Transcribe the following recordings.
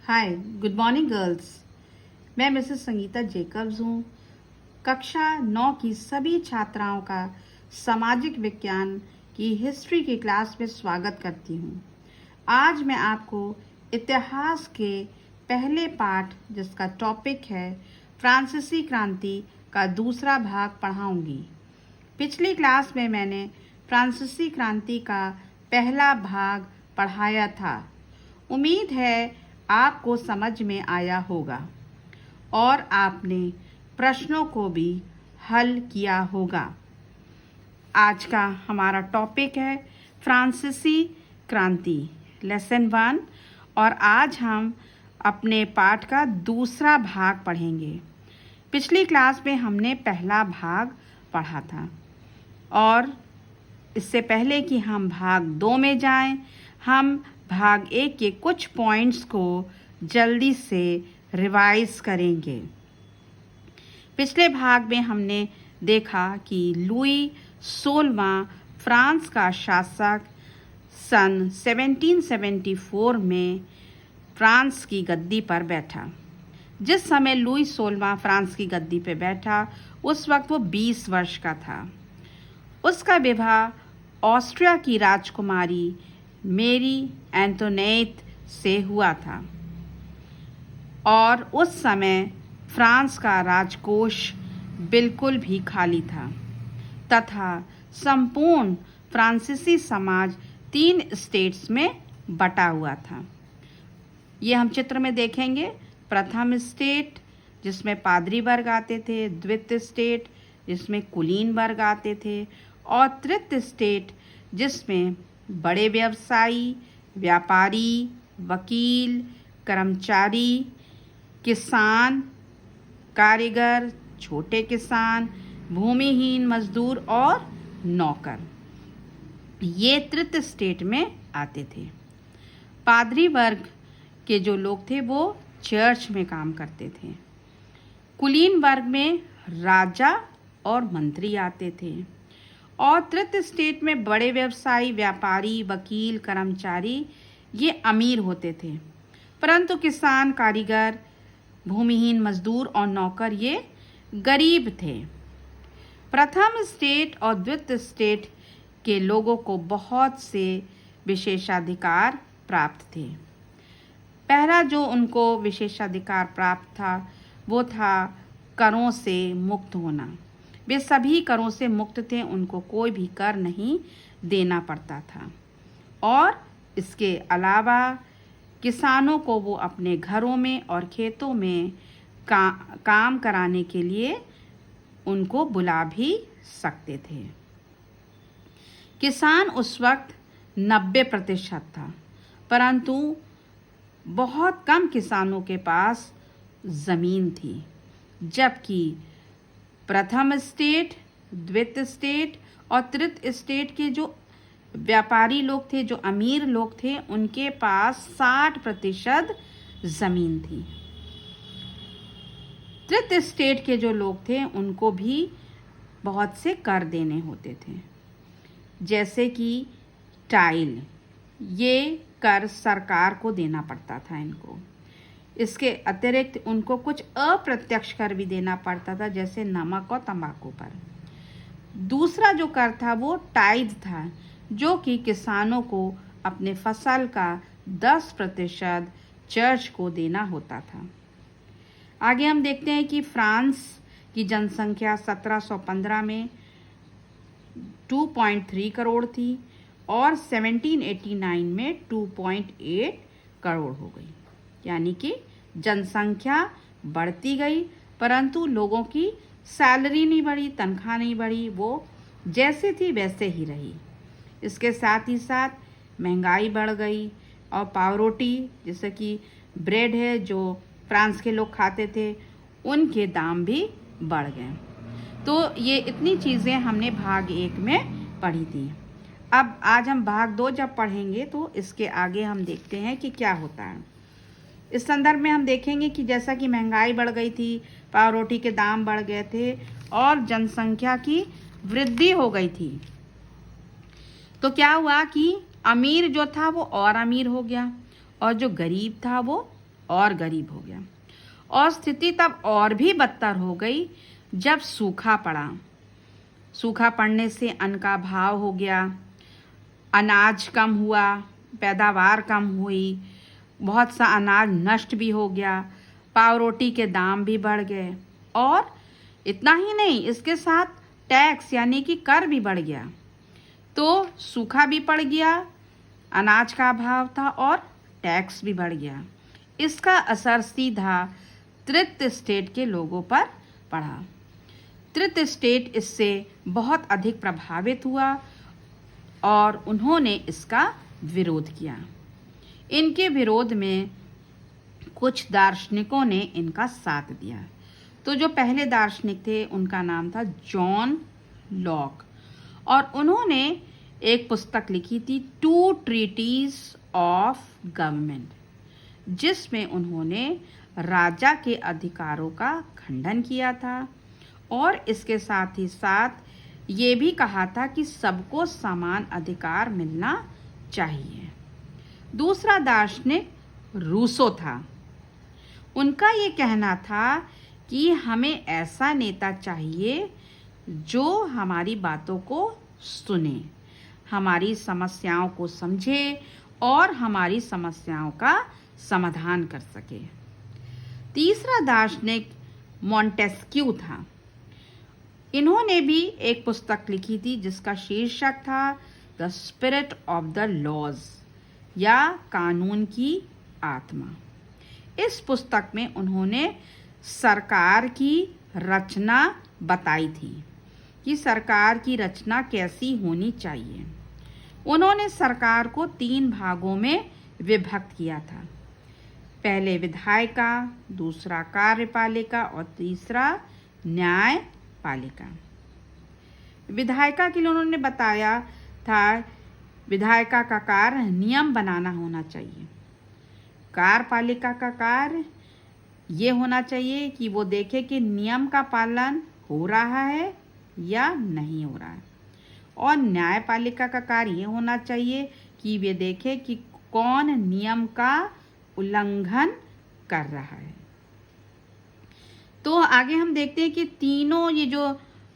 हाय, good morning girls. मैं Mrs Sangeeta Jacob's हूँ। कक्षा 9 की सभी छात्राओं का सामाजिक विज्ञान की हिस्ट्री की क्लास में स्वागत करती हूँ। आज मैं आपको इतिहास के पहले पाठ, जिसका टॉपिक है फ्रांसीसी क्रांति, का दूसरा भाग पढ़ाऊंगी। पिछली क्लास में मैंने फ्रांसीसी क्रांति का पहला भाग पढ़ाया था। उम्मीद है आपको समझ में आया होगा और आपने प्रश्नों को भी हल किया होगा। आज का हमारा टॉपिक है फ्रांसीसी क्रांति, लेसन 1, और आज हम अपने पाठ का दूसरा भाग पढ़ेंगे। पिछली क्लास में हमने पहला भाग पढ़ा था और इससे पहले कि हम भाग 2 में जाएं, हम भाग 1 के कुछ पॉइंट्स को जल्दी से रिवाइज करेंगे। पिछले भाग में हमने देखा कि लुई 16वां फ्रांस का शासक सन 1774 में फ्रांस की गद्दी पर बैठा। जिस समय लुई 16वां फ्रांस की गद्दी पर बैठा, उस वक्त वो 20 वर्ष का था। उसका विवाह ऑस्ट्रिया की राजकुमारी मेरी एंटोनेट से हुआ था और उस समय फ्रांस का राजकोष बिल्कुल भी खाली था तथा संपूर्ण फ्रांसीसी समाज 3 स्टेट्स में बटा हुआ था। ये हम चित्र में देखेंगे। प्रथम स्टेट, जिसमें पादरी वर्ग आते थे, द्वितीय स्टेट जिसमें कुलीन वर्ग आते थे, और तृतीय स्टेट जिसमें बड़े व्यवसायी, व्यापारी, वकील, कर्मचारी, किसान, कारीगर, छोटे किसान, भूमिहीन मजदूर और नौकर, ये तृतीय स्टेट में आते थे। पादरी वर्ग के जो लोग थे वो चर्च में काम करते थे। कुलीन वर्ग में राजा और मंत्री आते थे और तृतीय स्टेट में बड़े व्यवसायी, व्यापारी, वकील, कर्मचारी, ये अमीर होते थे, परंतु किसान, कारीगर, भूमिहीन मजदूर और नौकर ये गरीब थे। प्रथम स्टेट और द्वितीय स्टेट के लोगों को बहुत से विशेषाधिकार प्राप्त थे। पहला जो उनको विशेषाधिकार प्राप्त था वो था करों से मुक्त होना। वे सभी करों से मुक्त थे, उनको कोई भी कर नहीं देना पड़ता था। और इसके अलावा किसानों को वो अपने घरों में और खेतों में काम कराने के लिए उनको बुला भी सकते थे। किसान उस वक्त 90% था, परंतु बहुत कम किसानों के पास ज़मीन थी, जबकि प्रथम स्टेट, द्वितीय स्टेट और तृतीय स्टेट के जो व्यापारी लोग थे, जो अमीर लोग थे, उनके पास 60% ज़मीन थी। तृतीय स्टेट के जो लोग थे उनको भी बहुत से कर देने होते थे, जैसे कि टाइल, ये कर सरकार को देना पड़ता था इनको। इसके अतिरिक्त उनको कुछ अप्रत्यक्ष कर भी देना पड़ता था, जैसे नमक और तंबाकू पर। दूसरा जो कर था वो टाइड था, जो कि किसानों को अपने फसल का 10% चर्च को देना होता था। आगे हम देखते हैं कि फ्रांस की जनसंख्या 1715 में 2.3 करोड़ थी और 1789 में 2.8 करोड़ हो गई। यानी कि जनसंख्या बढ़ती गई, परंतु लोगों की सैलरी नहीं बढ़ी, तनख्वाह नहीं बढ़ी, वो जैसे थी वैसे ही रही। इसके साथ ही साथ महंगाई बढ़ गई और पावरोटी, जैसे कि ब्रेड है जो फ्रांस के लोग खाते थे, उनके दाम भी बढ़ गए। तो ये इतनी चीज़ें हमने भाग 1 में पढ़ी थी। अब आज हम भाग 2 जब पढ़ेंगे तो इसके आगे हम देखते हैं कि क्या होता है। इस संदर्भ में हम देखेंगे कि जैसा कि महंगाई बढ़ गई थी, पावरोटी के दाम बढ़ गए थे और जनसंख्या की वृद्धि हो गई थी, तो क्या हुआ कि अमीर जो था वो और अमीर हो गया और जो गरीब था वो और गरीब हो गया। और स्थिति तब और भी बदतर हो गई जब सूखा पड़ा। सूखा पड़ने से अन्न का अभाव हो गया, अनाज कम हुआ, पैदावार कम हुई, बहुत सा अनाज नष्ट भी हो गया, पाव रोटी के दाम भी बढ़ गए और इतना ही नहीं, इसके साथ टैक्स यानी कि कर भी बढ़ गया। तो सूखा भी पड़ गया, अनाज का अभाव था और टैक्स भी बढ़ गया। इसका असर सीधा तृतीय स्टेट के लोगों पर पड़ा। तृतीय स्टेट इससे बहुत अधिक प्रभावित हुआ और उन्होंने इसका विरोध किया। इनके विरोध में कुछ दार्शनिकों ने इनका साथ दिया। तो जो पहले दार्शनिक थे उनका नाम था जॉन लॉक और उन्होंने एक पुस्तक लिखी थी टू ट्रीटीज ऑफ गवर्नमेंट, जिसमें उन्होंने राजा के अधिकारों का खंडन किया था और इसके साथ ही साथ ये भी कहा था कि सबको समान अधिकार मिलना चाहिए। दूसरा दार्शनिक रूसो था। उनका ये कहना था कि हमें ऐसा नेता चाहिए जो हमारी बातों को सुने, हमारी समस्याओं को समझे और हमारी समस्याओं का समाधान कर सके। तीसरा दार्शनिक मॉन्टेस्क्यू था। इन्होंने भी एक पुस्तक लिखी थी जिसका शीर्षक था the spirit of the laws या कानून की आत्मा। इस पुस्तक में उन्होंने सरकार की रचना बताई थी कि सरकार की रचना कैसी होनी चाहिए। उन्होंने सरकार को 3 भागों में विभक्त किया था। पहले विधायिका, दूसरा कार्यपालिका और तीसरा न्यायपालिका। विधायिका के लिए उन्होंने बताया था विधायिका का कार्य नियम बनाना होना चाहिए। कार्यपालिका का कार्य ये होना चाहिए कि वो देखे कि नियम का पालन हो रहा है या नहीं हो रहा है। और न्यायपालिका का कार्य ये होना चाहिए कि वे देखे कि कौन नियम का उल्लंघन कर रहा है। तो आगे हम देखते हैं कि तीनों ये जो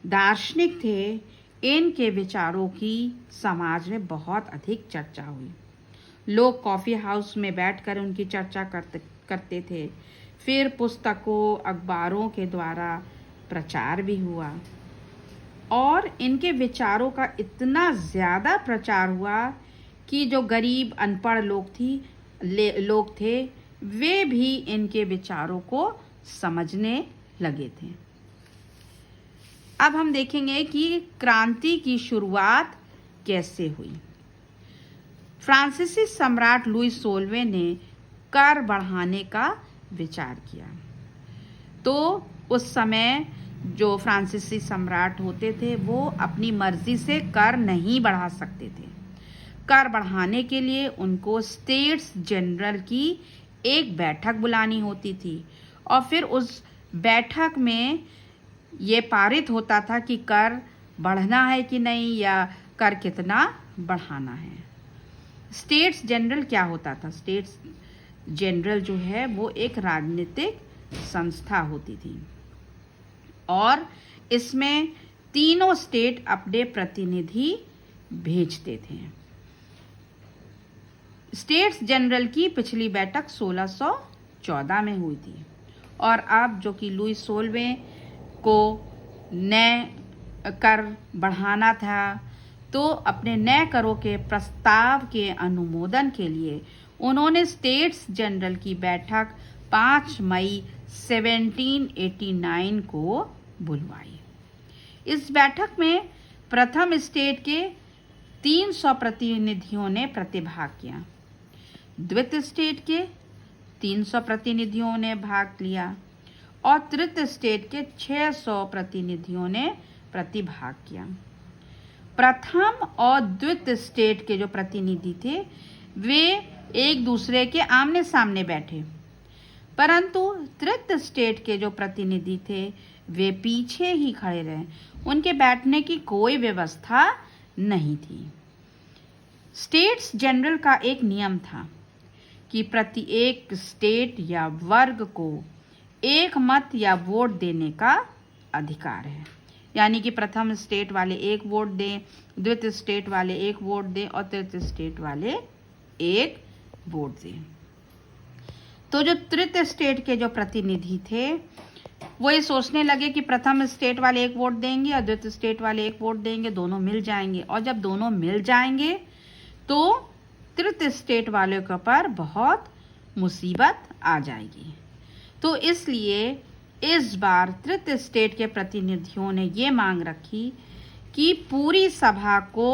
दार्शनिक थे, इनके विचारों की समाज में बहुत अधिक चर्चा हुई। लोग कॉफ़ी हाउस में बैठकर उनकी चर्चा करते थे। फिर पुस्तकों, अखबारों के द्वारा प्रचार भी हुआ और इनके विचारों का इतना ज़्यादा प्रचार हुआ कि जो गरीब अनपढ़ लोग थे वे भी इनके विचारों को समझने लगे थे। अब हम देखेंगे कि क्रांति की शुरुआत कैसे हुई। फ्रांसीसी सम्राट लुई 16वें ने कर बढ़ाने का विचार किया। तो उस समय जो फ्रांसीसी सम्राट होते थे वो अपनी मर्जी से कर नहीं बढ़ा सकते थे। कर बढ़ाने के लिए उनको स्टेट्स जनरल की एक बैठक बुलानी होती थी और फिर उस बैठक में ये पारित होता था कि कर बढ़ना है कि नहीं या कर कितना बढ़ाना है। स्टेट्स जनरल क्या होता था? स्टेट्स जनरल जो है वो एक राजनीतिक संस्था होती थी और इसमें तीनों स्टेट अपने प्रतिनिधि भेजते थे। स्टेट्स जनरल की पिछली बैठक 1614 में हुई थी और अब जो कि लुई 16वें को नए कर बढ़ाना था, तो अपने नए करों के प्रस्ताव के अनुमोदन के लिए उन्होंने स्टेट्स जनरल की बैठक 5 मई 1789 को बुलवाई। इस बैठक में प्रथम स्टेट के 300 प्रतिनिधियों ने प्रतिभाग किया, द्वितीय स्टेट के 300 प्रतिनिधियों ने भाग लिया और तृतीय स्टेट के 600 प्रतिनिधियों ने प्रतिभाग किया। प्रथम और द्वितीय स्टेट के जो प्रतिनिधि थे वे एक दूसरे के आमने सामने बैठे, परंतु तृतीय स्टेट के जो प्रतिनिधि थे वे पीछे ही खड़े रहे। उनके बैठने की कोई व्यवस्था नहीं थी। स्टेट्स जनरल का एक नियम था कि प्रत्येक स्टेट या वर्ग को एक मत या वोट देने का अधिकार है। यानी कि प्रथम स्टेट वाले एक वोट दें, द्वितीय स्टेट वाले एक वोट दें और तृतीय स्टेट वाले एक वोट दें। तो जो तृतीय स्टेट के जो प्रतिनिधि थे वो ये सोचने लगे कि प्रथम स्टेट वाले एक वोट देंगे और द्वितीय स्टेट वाले एक वोट देंगे, दोनों मिल जाएंगे। और जब दोनों मिल जाएंगे तो तृतीय स्टेट वाले के ऊपर बहुत मुसीबत आ जाएगी। तो इसलिए इस बार तृतीय स्टेट के प्रतिनिधियों ने ये मांग रखी कि पूरी सभा को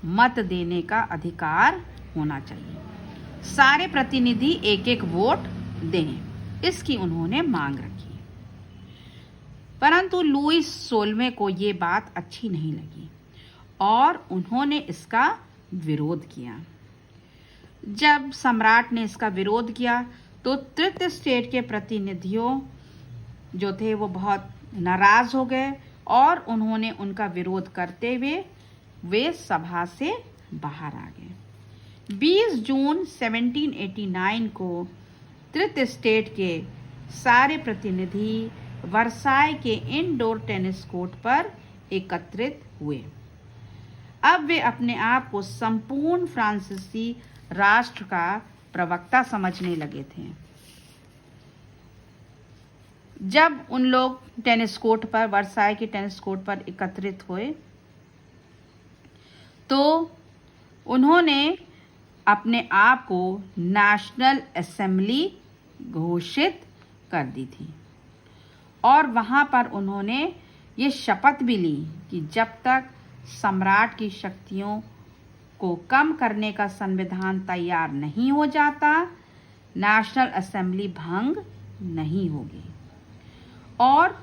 मत देने का अधिकार होना चाहिए, सारे प्रतिनिधि एक एक वोट दें, इसकी उन्होंने मांग रखी। परंतु लुईस 16वें को ये बात अच्छी नहीं लगी और उन्होंने इसका विरोध किया। जब सम्राट ने इसका विरोध किया तो तृतीय स्टेट के प्रतिनिधियों जो थे वो बहुत नाराज हो गए और उन्होंने उनका विरोध करते हुए वे सभा से बाहर आ गए। 20 जून 1789 को तृतीय स्टेट के सारे प्रतिनिधि वर्साय के इंडोर टेनिस कोर्ट पर एकत्रित हुए। अब वे अपने आप को संपूर्ण फ्रांसीसी राष्ट्र का प्रवक्ता समझने लगे थे। जब उन लोग टेनिस कोर्ट पर, वर्साय के टेनिस कोर्ट पर एकत्रित हुए तो उन्होंने अपने आप को नेशनल असेंबली घोषित कर दी थी और वहां पर उन्होंने ये शपथ भी ली कि जब तक सम्राट की शक्तियों को कम करने का संविधान तैयार नहीं हो जाता, नेशनल असेंबली भंग नहीं होगी। और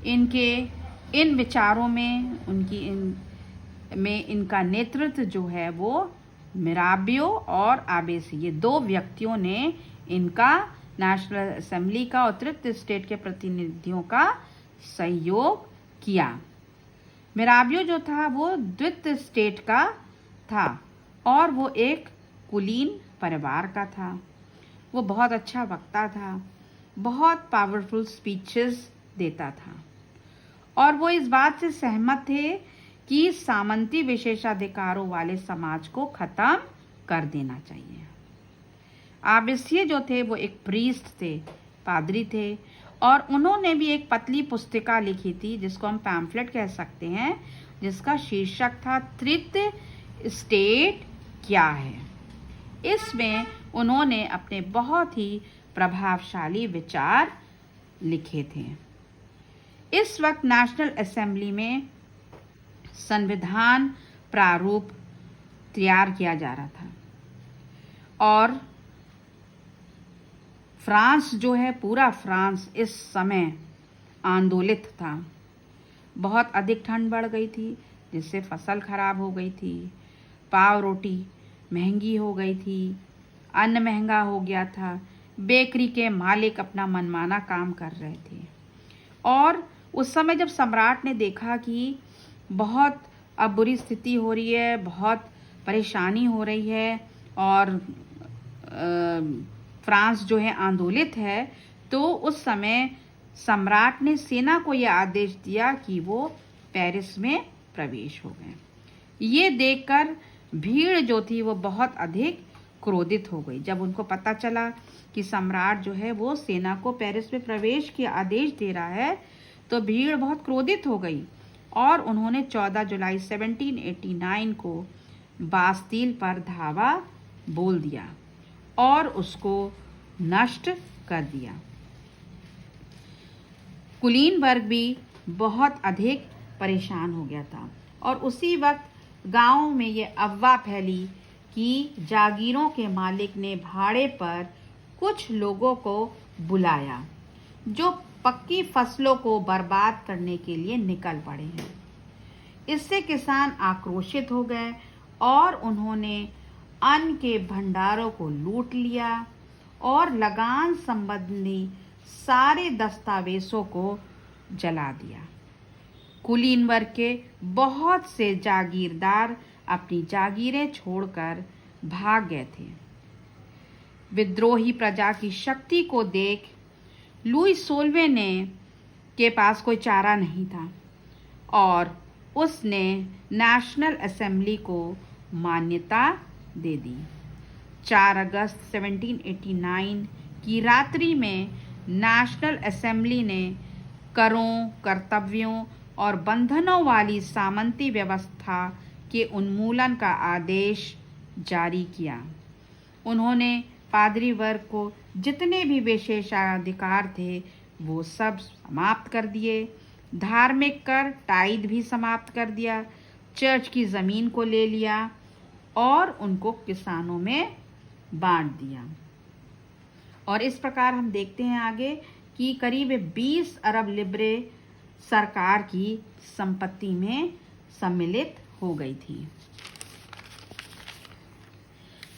इनके इन विचारों में इनका नेतृत्व जो है वो मिराबियो और आबेसी, ये दो व्यक्तियों ने इनका नेशनल असेंबली का और तृतीय स्टेट के प्रतिनिधियों का सहयोग किया। मिराबियो जो था वो द्वितीय स्टेट का था और वो एक कुलीन परिवार का था। वो बहुत अच्छा वक्ता था, बहुत पावरफुल स्पीचेस देता था और वो इस बात से सहमत थे कि सामंती विशेषाधिकारों वाले समाज को खत्म कर देना चाहिए। आबेसिये जो थे वो एक प्रीस्ट थे, पादरी थे और उन्होंने भी एक पतली पुस्तिका लिखी थी जिसको हम पैम्फलेट कह सकते हैं, जिसका शीर्षक था तृतीय स्टेट क्या है। इसमें उन्होंने अपने बहुत ही प्रभावशाली विचार लिखे थे। इस वक्त नेशनल असेंबली में संविधान प्रारूप तैयार किया जा रहा था और फ्रांस जो है, पूरा फ्रांस इस समय आंदोलित था। बहुत अधिक ठंड बढ़ गई थी जिससे फसल खराब हो गई थी, पाव रोटी महंगी हो गई थी, अन्न महंगा हो गया था, बेकरी के मालिक अपना मनमाना काम कर रहे थे। और उस समय जब सम्राट ने देखा कि बहुत अब बुरी स्थिति हो रही है, बहुत परेशानी हो रही है और फ्रांस जो है आंदोलित है, तो उस समय सम्राट ने सेना को यह आदेश दिया कि वो पेरिस में प्रवेश हो गए। ये देखकर भीड़ जो थी वो बहुत अधिक क्रोधित हो गई। जब उनको पता चला कि सम्राट जो है वो सेना को पेरिस में प्रवेश के आदेश दे रहा है तो भीड़ बहुत क्रोधित हो गई और उन्होंने 14 जुलाई 1789 को बास्तील पर धावा बोल दिया और उसको नष्ट कर दिया। कुलीन वर्ग भी बहुत अधिक परेशान हो गया था और उसी वक्त गांव में ये अफवाह फैली कि जागीरों के मालिक ने भाड़े पर कुछ लोगों को बुलाया जो पक्की फसलों को बर्बाद करने के लिए निकल पड़े हैं। इससे किसान आक्रोशित हो गए और उन्होंने अन्न के भंडारों को लूट लिया और लगान संबंधी सारे दस्तावेजों को जला दिया। कुलीन वर्ग के बहुत से जागीरदार अपनी जागीरें छोड़कर भाग गए थे। विद्रोही प्रजा की शक्ति को देख लुई 16वें ने के पास कोई चारा नहीं था और उसने नेशनल असेंबली को मान्यता दे दी। 4 अगस्त 1789 की रात्रि में नेशनल असेंबली ने करों, कर्तव्यों और बंधनों वाली सामंती व्यवस्था के उन्मूलन का आदेश जारी किया। उन्होंने पादरी वर्ग को जितने भी विशेषाधिकार थे वो सब समाप्त कर दिए। धार्मिक कर टाइद भी समाप्त कर दिया। चर्च की ज़मीन को ले लिया और उनको किसानों में बांट दिया। और इस प्रकार हम देखते हैं आगे कि करीब 20 अरब लिब्रे सरकार की संपत्ति में सम्मिलित हो गई थी।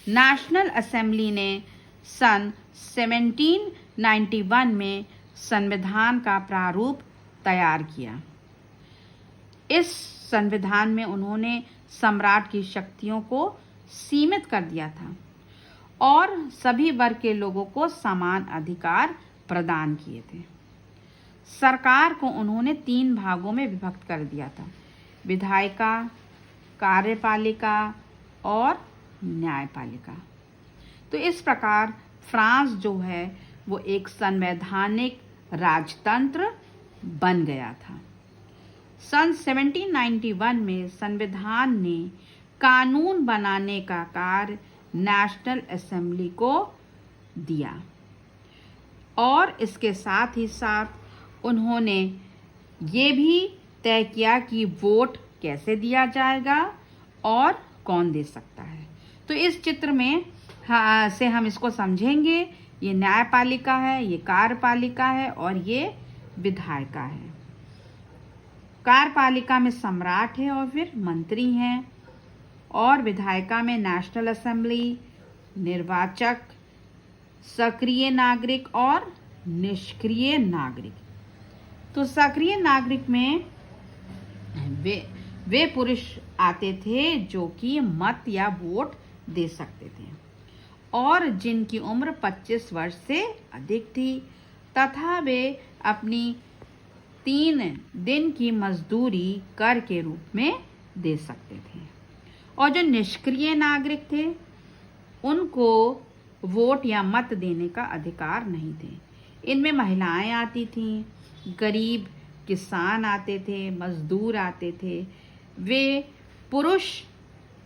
नेशनल असेंबली ने सन 1791 में संविधान का प्रारूप तैयार किया। इस संविधान में उन्होंने सम्राट की शक्तियों को सीमित कर दिया था और सभी वर्ग के लोगों को समान अधिकार प्रदान किए थे। सरकार को उन्होंने 3 भागों में विभक्त कर दिया था: विधायिका, कार्यपालिका और न्यायपालिका। तो इस प्रकार फ्रांस जो है वो एक संवैधानिक राजतंत्र बन गया था। सन 1791 में संविधान ने कानून बनाने का कार्य नेशनल असेंबली को दिया और इसके साथ ही साथ उन्होंने ये भी तय किया कि वोट कैसे दिया जाएगा और कौन दे सकता है। तो इस चित्र में से हम इसको समझेंगे। ये न्यायपालिका है, ये कार्यपालिका है और ये विधायिका है। कार्यपालिका में सम्राट है और फिर मंत्री हैं और विधायिका में नेशनल असेंबली, निर्वाचक, सक्रिय नागरिक और निष्क्रिय नागरिक। तो सक्रिय नागरिक में वे पुरुष आते थे जो कि मत या वोट दे सकते थे और जिनकी उम्र 25 वर्ष से अधिक थी तथा वे अपनी 3 दिन की मजदूरी कर के रूप में दे सकते थे। और जो निष्क्रिय नागरिक थे उनको वोट या मत देने का अधिकार नहीं थे। इनमें महिलाएं आती थीं, गरीब किसान आते थे, मजदूर आते थे, वे पुरुष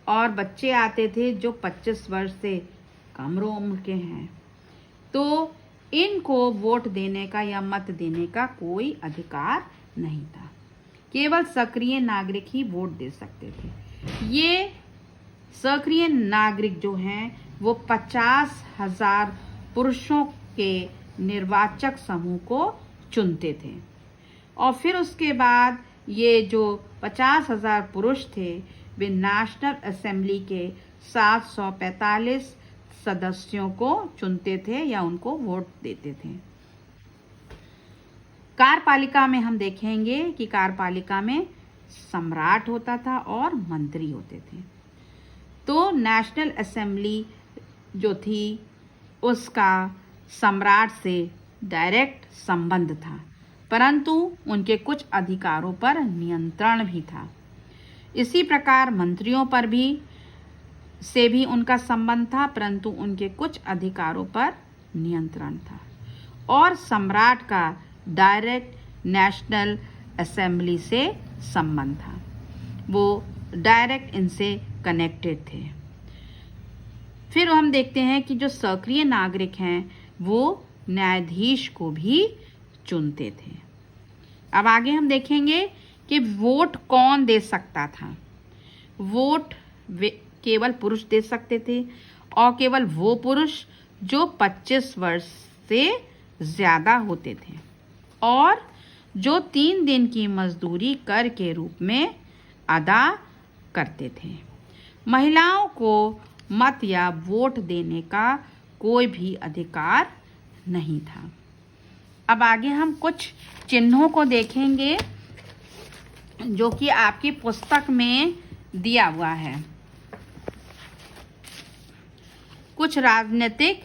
और बच्चे आते थे जो 25 वर्ष से कम उम्र के हैं। तो इनको वोट देने का या मत देने का कोई अधिकार नहीं था। केवल सक्रिय नागरिक ही वोट दे सकते थे। ये सक्रिय नागरिक जो हैं वो 50,000 पुरुषों के निर्वाचक समूह को चुनते थे और फिर उसके बाद ये जो 50,000 पुरुष थे वे नेशनल असेंबली के 745 सदस्यों को चुनते थे या उनको वोट देते थे। कार्यपालिका में हम देखेंगे कि कार्यपालिका में सम्राट होता था और मंत्री होते थे। तो नेशनल असेंबली जो थी उसका सम्राट से डायरेक्ट संबंध था, परंतु उनके कुछ अधिकारों पर नियंत्रण भी था। इसी प्रकार मंत्रियों पर भी उनका संबंध था, परंतु उनके कुछ अधिकारों पर नियंत्रण था। और सम्राट का डायरेक्ट नेशनल असेंबली से संबंध था, वो डायरेक्ट इनसे कनेक्टेड थे। फिर हम देखते हैं कि जो सक्रिय नागरिक हैं वो न्यायाधीश को भी चुनते थे। अब आगे हम देखेंगे कि वोट कौन दे सकता था। वोट केवल पुरुष दे सकते थे और केवल वो पुरुष जो 25 वर्ष से ज़्यादा होते थे और जो 3 दिन की मजदूरी कर के रूप में अदा करते थे। महिलाओं को मत या वोट देने का कोई भी अधिकार नहीं था। अब आगे हम कुछ चिन्हों को देखेंगे जो कि आपकी पुस्तक में दिया हुआ है। कुछ राजनीतिक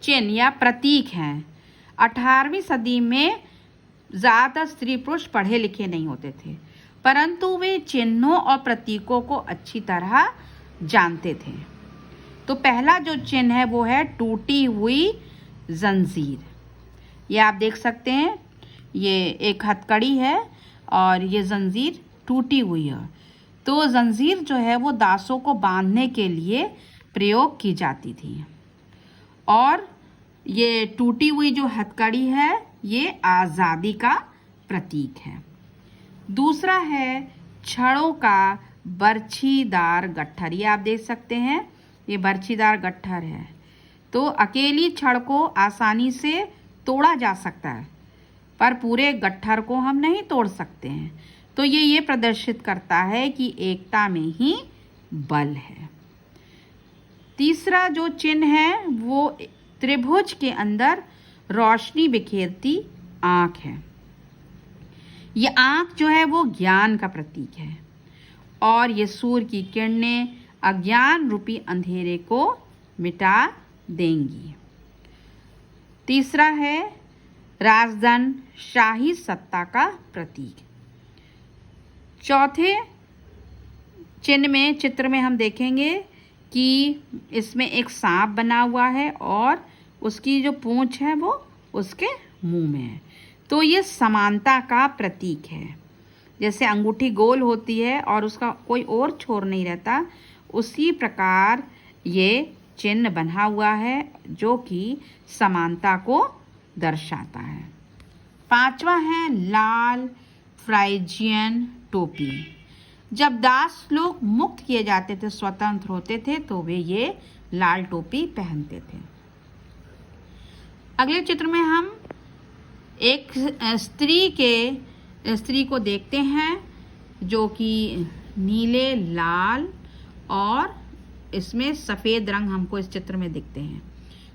चिन्ह या प्रतीक हैं। 18वीं सदी में ज़्यादातर स्त्री पुरुष पढ़े लिखे नहीं होते थे, परंतु वे चिन्हों और प्रतीकों को अच्छी तरह जानते थे। तो पहला जो चिन्ह है वो है टूटी हुई जंजीर। ये आप देख सकते हैं, ये एक हथकड़ी है और ये जंजीर टूटी हुई है। तो जंजीर जो है वो दासों को बांधने के लिए प्रयोग की जाती थी, और ये टूटी हुई जो हथकड़ी है ये आज़ादी का प्रतीक है। दूसरा है छड़ों का बर्छीदार गट्ठर। ये आप देख सकते हैं, ये बर्छीदार गट्ठर है। तो अकेली छड़ को आसानी से तोड़ा जा सकता है, पर पूरे गट्ठर को हम नहीं तोड़ सकते हैं। तो ये प्रदर्शित करता है कि एकता में ही बल है। तीसरा जो चिन्ह है वो त्रिभुज के अंदर रोशनी बिखेरती आँख है। ये आँख जो है वो ज्ञान का प्रतीक है, और ये सूर्य की किरणें अज्ञान रूपी अंधेरे को मिटा देंगी। तीसरा है राजधन शाही सत्ता का प्रतीक। चौथे चित्र में हम देखेंगे कि इसमें एक सांप बना हुआ है और उसकी जो पूंछ है वो उसके मुंह में है। तो ये समानता का प्रतीक है। जैसे अंगूठी गोल होती है और उसका कोई और छोर नहीं रहता, उसी प्रकार ये चिन्ह बना हुआ है जो कि समानता को दर्शाता है। पांचवा है लाल फ्राइजियन टोपी। जब दास लोग मुक्त किए जाते थे, स्वतंत्र होते थे, तो वे ये लाल टोपी पहनते थे। अगले चित्र में हम एक स्त्री को देखते हैं जो कि नीले, लाल और इसमें सफ़ेद रंग हमको इस चित्र में दिखते हैं।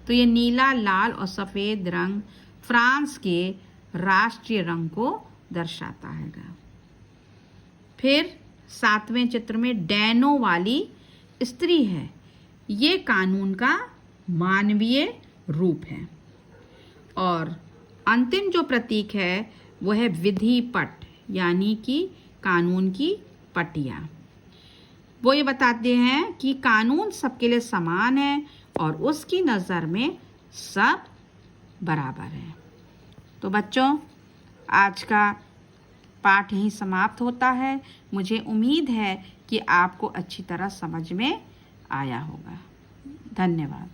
तो ये नीला, लाल और सफ़ेद रंग फ्रांस के राष्ट्रीय रंग को दर्शाता है। फिर 7वें चित्र में डैनो वाली स्त्री है। ये कानून का मानवीय रूप है। और अंतिम जो प्रतीक है वो है विधि पट, यानी कि कानून की पटिया। वो ये बताते हैं कि कानून सबके लिए समान है और उसकी नज़र में सब बराबर है। तो बच्चों, आज का पाठ यहीं समाप्त होता है। मुझे उम्मीद है कि आपको अच्छी तरह समझ में आया होगा। धन्यवाद।